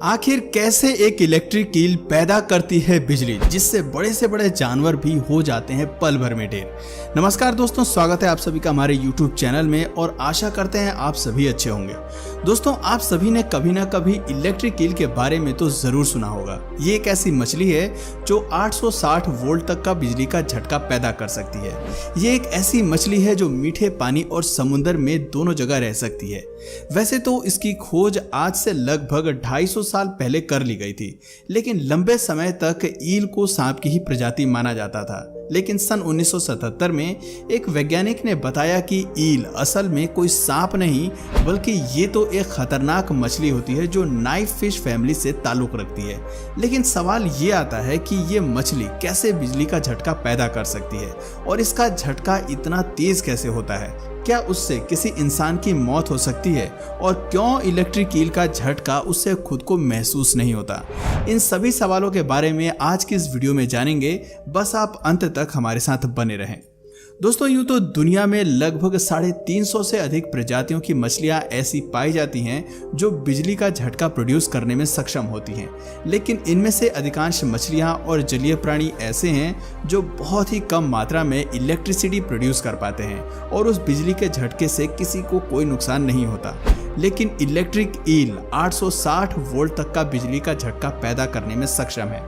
आखिर कैसे एक इलेक्ट्रिक ईल पैदा करती है बिजली, जिससे बड़े से बड़े जानवर भी हो जाते हैं पल भर में ढेर। नमस्कार दोस्तों, स्वागत है आप सभी का हमारे YouTube चैनल में और आशा करते हैं आप सभी अच्छे होंगे। दोस्तों, आप सभी ने कभी ना कभी इलेक्ट्रिक ईल के बारे में तो जरूर सुना होगा। ये एक ऐसी मछली है जो 860 वोल्ट तक का बिजली का झटका पैदा कर सकती है। ये एक ऐसी मछली है जो मीठे पानी और समुद्र में दोनों जगह रह सकती है। वैसे तो इसकी खोज आज से लगभग 250 साल पहले कर ली गई थी, लेकिन लंबे समय तक ईल को सांप की ही प्रजाति माना जाता था। लेकिन सन 1977 में एक वैज्ञानिक ने बताया कि ईल असल में कोई सांप नहीं, बल्कि ये तो एक खतरनाक मछली होती है जो नाइफ फिश फैमिली से ताल्लुक रखती है। लेकिन सवाल ये आता है कि ये मछली कैसे बिजली का झटका पैदा कर सकती है और इसका झटका इतना तेज कैसे होता है। क्या उससे किसी इंसान की मौत हो सकती है और क्यों इलेक्ट्रिक ईल का झटका उससे खुद को महसूस नहीं होता। इन सभी सवालों के बारे में आज की इस वीडियो में जानेंगे, बस आप अंत तक हमारे साथ बने रहें। दोस्तों, यूं तो दुनिया में लगभग 350 से अधिक प्रजातियों की मछलियां ऐसी पाई जाती हैं जो बिजली का झटका प्रोड्यूस करने में सक्षम होती हैं, लेकिन इनमें से अधिकांश मछलियां और जलीय प्राणी ऐसे हैं जो बहुत ही कम मात्रा में इलेक्ट्रिसिटी प्रोड्यूस कर पाते हैं और उस बिजली के झटके से किसी को कोई नुकसान नहीं होता। लेकिन इलेक्ट्रिक ईल 860 वोल्ट तक का बिजली का झटका पैदा करने में सक्षम है।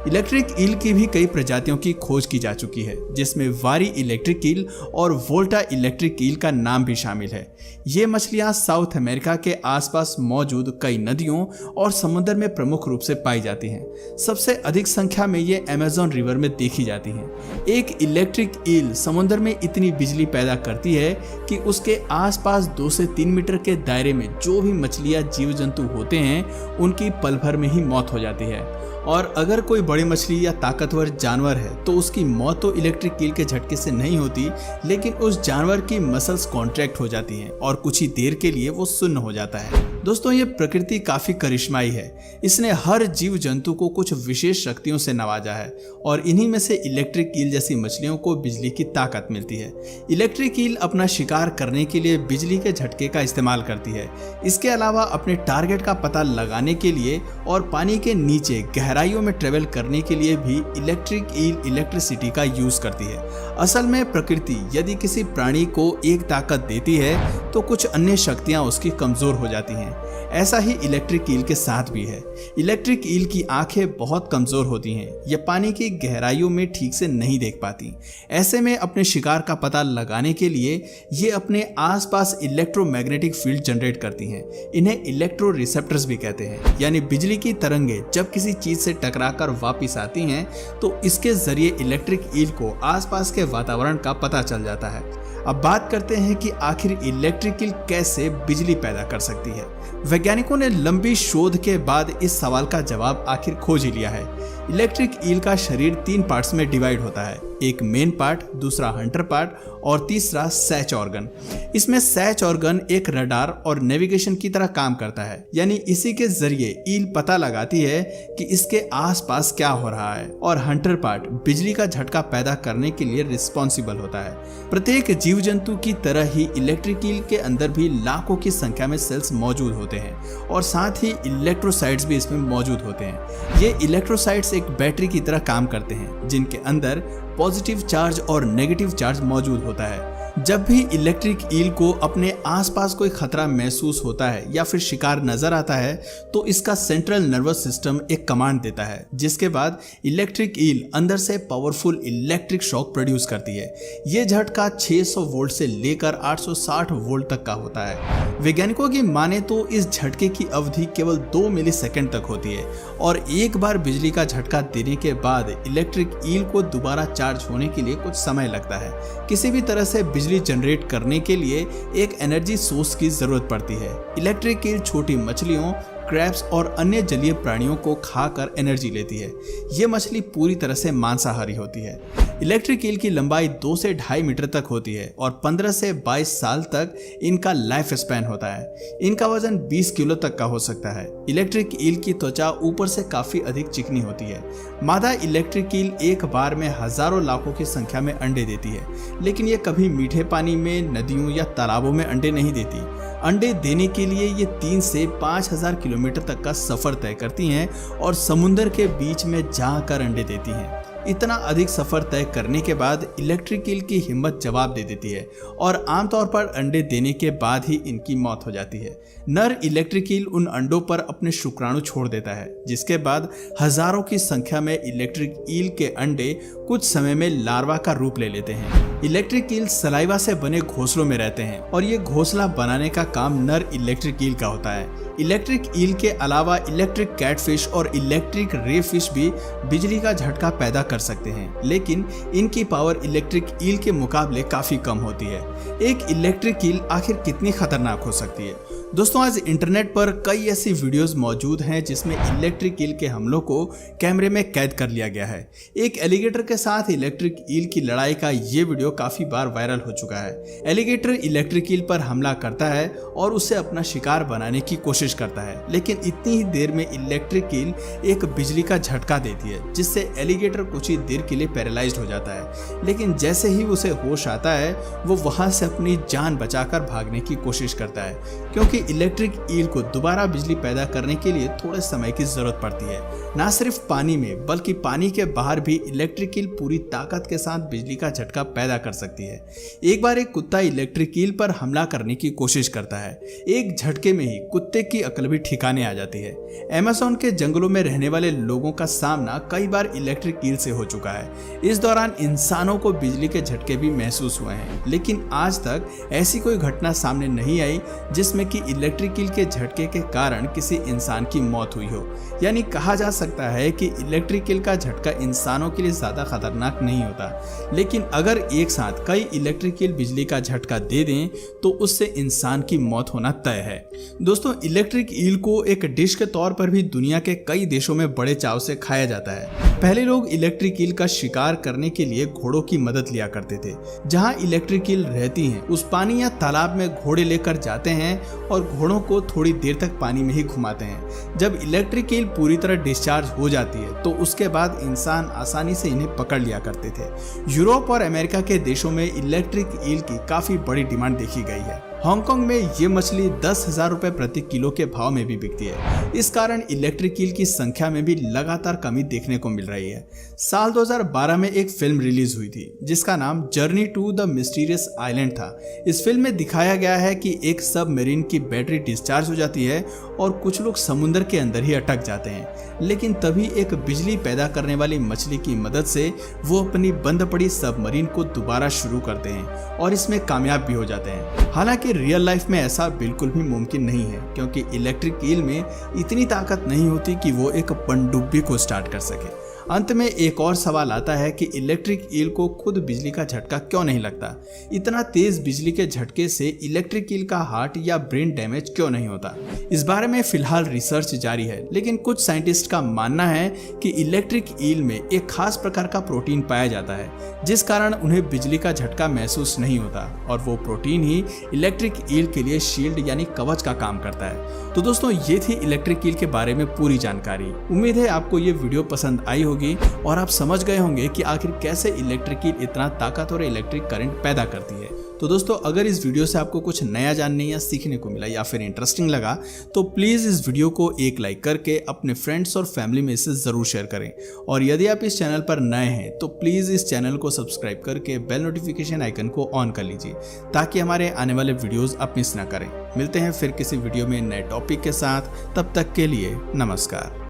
इलेक्ट्रिक ईल की भी कई प्रजातियों की खोज की जा चुकी है, जिसमें वारी इलेक्ट्रिक ईल और वोल्टा इलेक्ट्रिक ईल का नाम भी शामिल है। ये मछलियां साउथ अमेरिका के आसपास मौजूद कई नदियों और समुद्र में प्रमुख रूप से पाई जाती हैं। सबसे अधिक संख्या में ये अमेज़न रिवर में देखी जाती हैं। एक इलेक्ट्रिक ईल समुद्र में इतनी बिजली पैदा करती है कि उसके आसपास 2 से 3 मीटर के दायरे में जो भी मछलियां जीव जंतु होते हैं उनकी पल भर में ही मौत हो जाती है। और अगर कोई बड़ी मछली या ताकतवर जानवर है तो उसकी मौत तो इलेक्ट्रिक ईल के झटके से नहीं होती, लेकिन उस जानवर की मसल्स कॉन्ट्रैक्ट हो जाती हैं और कुछ ही देर के लिए वो सुन्न हो जाता है। दोस्तों, ये प्रकृति काफी करिश्माई है। इसने हर जीव जंतु को कुछ विशेष शक्तियों से नवाजा है और इन्हीं में से इलेक्ट्रिक ईल जैसी मछलियों को बिजली की ताकत मिलती है। इलेक्ट्रिक ईल अपना शिकार करने के लिए बिजली के झटके का इस्तेमाल करती है। इसके अलावा अपने टारगेट का पता लगाने के लिए और पानी के नीचे गहराइयों में ट्रेवल करने के लिए भी इलेक्ट्रिक ईल इलेक्ट्रिसिटी का यूज करती है। असल में प्रकृति यदि किसी प्राणी को एक ताकत देती है तो कुछ अन्य शक्तियां उसकी कमजोर हो जाती हैं। ऐसा ही इलेक्ट्रिक ईल के साथ भी है। इलेक्ट्रिक ईल की आंखें बहुत कमजोर होती हैं। ये पानी की गहराइयों में ठीक से नहीं देख पाती। ऐसे में अपने शिकार का पता लगाने के लिए ये अपने आसपास इलेक्ट्रोमैग्नेटिक फील्ड जनरेट करती हैं। इन्हें इलेक्ट्रो रिसेप्टर्स भी कहते हैं, यानी बिजली की तरंगें जब किसी चीज से टकराकर वापस आती हैं तो इसके जरिए इलेक्ट्रिक ईल को आसपास के वातावरण का पता चल जाता है। अब बात करते हैं कि आखिर इलेक्ट्रिक ईल कैसे बिजली पैदा कर सकती है। वैज्ञानिकों ने लंबी शोध के बाद इस सवाल का जवाब आखिर खोज ही लिया है। इलेक्ट्रिक ईल का शरीर 3 पार्ट्स में डिवाइड होता है, एक मेन पार्ट, दूसरा हंटर पार्ट और तीसरा सैच ऑर्गन। इसमें सैच ऑर्गन एक रडार और नेविगेशन की तरह काम करता है, यानी इसी के जरिए ईल पता लगाती है कि इसके आसपास क्या हो रहा है, और हंटर पार्ट बिजली का झटका पैदा करने के लिए रिस्पॉन्सिबल होता है। प्रत्येक जीव जंतु की तरह ही इलेक्ट्रिक ईल के अंदर भी लाखों की संख्या में सेल्स मौजूद होते हैं और साथ ही इलेक्ट्रोसाइट्स भी इसमें मौजूद होते हैं। ये इलेक्ट्रोसाइट्स एक बैटरी की तरह काम करते हैं, जिनके अंदर पॉजिटिव चार्ज और नेगेटिव चार्ज मौजूद होता है। जब भी इलेक्ट्रिक ईल को अपने आसपास कोई खतरा महसूस होता है या फिर शिकार नजर आता है तो इसका सेंट्रल नर्वस सिस्टम एक कमांड देता है, जिसके बाद इलेक्ट्रिक ईल अंदर से पावरफुल इलेक्ट्रिक शॉक प्रोड्यूस करती है। ये झटका 600 वोल्ट से लेकर 860 वोल्ट तक का होता है। वैज्ञानिकों की माने तो इस झटके की अवधि केवल 2 मिलीसेकंड तक होती है और एक बार बिजली का झटका देने के बाद इलेक्ट्रिक ईल को दोबारा चार्ज होने के लिए कुछ समय लगता है। किसी भी तरह से बिजली जनरेट करने के लिए एक एनर्जी सोर्स की जरूरत पड़ती है। इलेक्ट्रिक ईल छोटी मछलियों, क्रैब्स और अन्य जलीय प्राणियों को खाकर एनर्जी लेती है। ये मछली पूरी तरह से मांसाहारी होती है। इलेक्ट्रिक ईल की लंबाई 2 से 2.5 मीटर तक होती है और 15 से 22 साल तक इनका लाइफ स्पैन होता है। इनका वजन 20 किलो तक का हो सकता है। इलेक्ट्रिक ईल की त्वचा ऊपर से काफी अधिक चिकनी होती है। मादा इलेक्ट्रिक ईल एक बार में हजारों लाखों की संख्या में अंडे देती है, लेकिन ये कभी मीठे पानी में, नदियों या तालाबों में अंडे नहीं देती। अंडे देने के लिए ये 3 से 5,000 किलोमीटर तक का सफर तय करती हैं और समुद्र के बीच में जाकर अंडे देती हैं। इतना अधिक सफर तय करने के बाद इलेक्ट्रिक ईल की हिम्मत जवाब दे देती है और आमतौर पर अंडे देने के बाद ही इनकी मौत हो जाती है। नर इलेक्ट्रिक ईल उन अंडों पर अपने शुक्राणु छोड़ देता है, जिसके बाद हजारों की संख्या में इलेक्ट्रिक ईल के अंडे कुछ समय में लार्वा का रूप ले लेते हैं। इलेक्ट्रिक ईल सलाइवा से बने घोंसलों में रहते हैं और ये घोंसला बनाने का काम नर इलेक्ट्रिक ईल का होता है। इलेक्ट्रिक ईल के अलावा इलेक्ट्रिक कैटफिश और इलेक्ट्रिक रे फिश भी बिजली का झटका पैदा कर सकते हैं, लेकिन इनकी पावर इलेक्ट्रिक ईल के मुकाबले काफी कम होती है। एक इलेक्ट्रिक ईल आखिर कितनी खतरनाक हो सकती है? दोस्तों, आज इंटरनेट पर कई ऐसी वीडियोस मौजूद हैं जिसमें इलेक्ट्रिक ईल के हमलों को कैमरे में कैद कर लिया गया है। एक एलिगेटर के साथ इलेक्ट्रिक ईल की लड़ाई का ये वीडियो काफी बार वायरल हो चुका है। एलिगेटर इलेक्ट्रिक ईल पर हमला करता है और उसे अपना शिकार बनाने की कोशिश करता है, लेकिन इतनी ही देर में इलेक्ट्रिक ईल एक बिजली का झटका देती है, जिससे एलिगेटर कुछ ही देर के लिए पैरालाइज्ड हो जाता है। लेकिन जैसे ही उसे होश आता है, वो वहां से अपनी जान बचाकर भागने की कोशिश करता है, क्योंकि इलेक्ट्रिक ईल को दोबारा बिजली पैदा करने के लिए थोड़े समय की जरूरत पड़ती है। ना सिर्फ पानी में बल्कि पानी के बाहर भी इलेक्ट्रिक ईल पूरी ताकत के साथ बिजली का झटका पैदा कर सकती है। एक बार एक कुत्ता इलेक्ट्रिक ईल पर हमला करने की कोशिश करता है। एक झटके में ही कुत्ते की अकल भी ठिकाने आ जाती है। अमेज़न के जंगलों में रहने वाले लोगों का सामना कई बार इलेक्ट्रिक ईल से हो चुका है। इस दौरान इंसानों को बिजली के झटके भी महसूस हुए हैं, लेकिन आज तक ऐसी कोई घटना सामने नहीं आई जिसमें कि इलेक्ट्रिक ईल के झटके के कारण किसी इंसान की मौत हुई हो। यानी कहा जा सकता है कि इलेक्ट्रिक ईल का झटका इंसानों के लिए ज्यादा खतरनाक नहीं होता, लेकिन अगर एक साथ कई इलेक्ट्रिक ईल बिजली का झटका दे दें तो उससे इंसान की मौत होना तय है। दोस्तों, इलेक्ट्रिक ईल को एक डिश के तौर पर भी दुनिया के कई देशों में बड़े चाव से खाया जाता है। पहले लोग इलेक्ट्रिक ईल का शिकार करने के लिए घोड़ों की मदद लिया करते थे। जहां इलेक्ट्रिक ईल रहती हैं, उस पानी या तालाब में घोड़े लेकर जाते हैं और घोड़ों को थोड़ी देर तक पानी में ही घुमाते हैं। जब इलेक्ट्रिक ईल पूरी तरह डिस्चार्ज हो जाती है तो उसके बाद इंसान आसानी से इन्हें पकड़ लिया करते थे। यूरोप और अमेरिका के देशों में इलेक्ट्रिक ईल की काफी बड़ी डिमांड देखी गई है। हांगकांग में ये मछली 10,000 रुपए प्रति किलो के भाव में भी बिकती है। इस कारण इलेक्ट्रिक ईल की संख्या में भी लगातार कमी देखने को मिल रही है। साल 2012 में एक फिल्म रिलीज हुई थी जिसका नाम journey to the mysterious island था। इस फिल्म में दिखाया गया है कि एक सबमरीन की बैटरी डिस्चार्ज हो जाती है और कुछ लोग समुद्र के अंदर ही अटक जाते हैं, लेकिन तभी एक बिजली पैदा करने वाली मछली की मदद से वो अपनी बंद पड़ी सबमरीन को दोबारा शुरू करते हैं और इसमें कामयाब भी हो जाते हैं। हालांकि रियल लाइफ में ऐसा बिल्कुल भी मुमकिन नहीं है, क्योंकि इलेक्ट्रिक ईल में इतनी ताकत नहीं होती कि वो एक पनडुब्बी को स्टार्ट कर सके। अंत में एक और सवाल आता है कि इलेक्ट्रिक ईल को खुद बिजली का झटका क्यों नहीं लगता? इतना तेज बिजली के झटके से इलेक्ट्रिक ईल का हार्ट या ब्रेन डैमेज क्यों नहीं होता? इस बारे में फिलहाल रिसर्च जारी है, लेकिन कुछ साइंटिस्ट का मानना है कि इलेक्ट्रिक ईल में एक खास प्रकार का प्रोटीन पाया जाता है, जिस कारण उन्हें बिजली का झटका महसूस नहीं होता, और वो प्रोटीन ही इलेक्ट्रिक ईल के लिए शील्ड यानी कवच का काम करता है। तो दोस्तों, ये थी इलेक्ट्रिक ईल के बारे में पूरी जानकारी। उम्मीद है आपको ये वीडियो पसंद आई होगी और आप समझ गए होंगे कि आखिर कैसे इलेक्ट्रिक ईल इतना ताकतवर इलेक्ट्रिक करंट पैदा करती है। तो दोस्तों, अगर इस वीडियो से आपको कुछ नया जानने या सीखने को मिला या फिर इंटरेस्टिंग लगा तो प्लीज इस वीडियो को एक लाइक करके अपने फ्रेंड्स और फैमिली में इसे जरूर शेयर करें। और यदि आप इस चैनल पर नए हैं तो प्लीज इस चैनल को सब्सक्राइब करके बेल नोटिफिकेशन आइकन को ऑन कर लीजिए, ताकि हमारे आने वाले वीडियोस आप मिस ना करें। मिलते हैं फिर किसी वीडियो में नए टॉपिक के साथ, तब तक के लिए नमस्कार।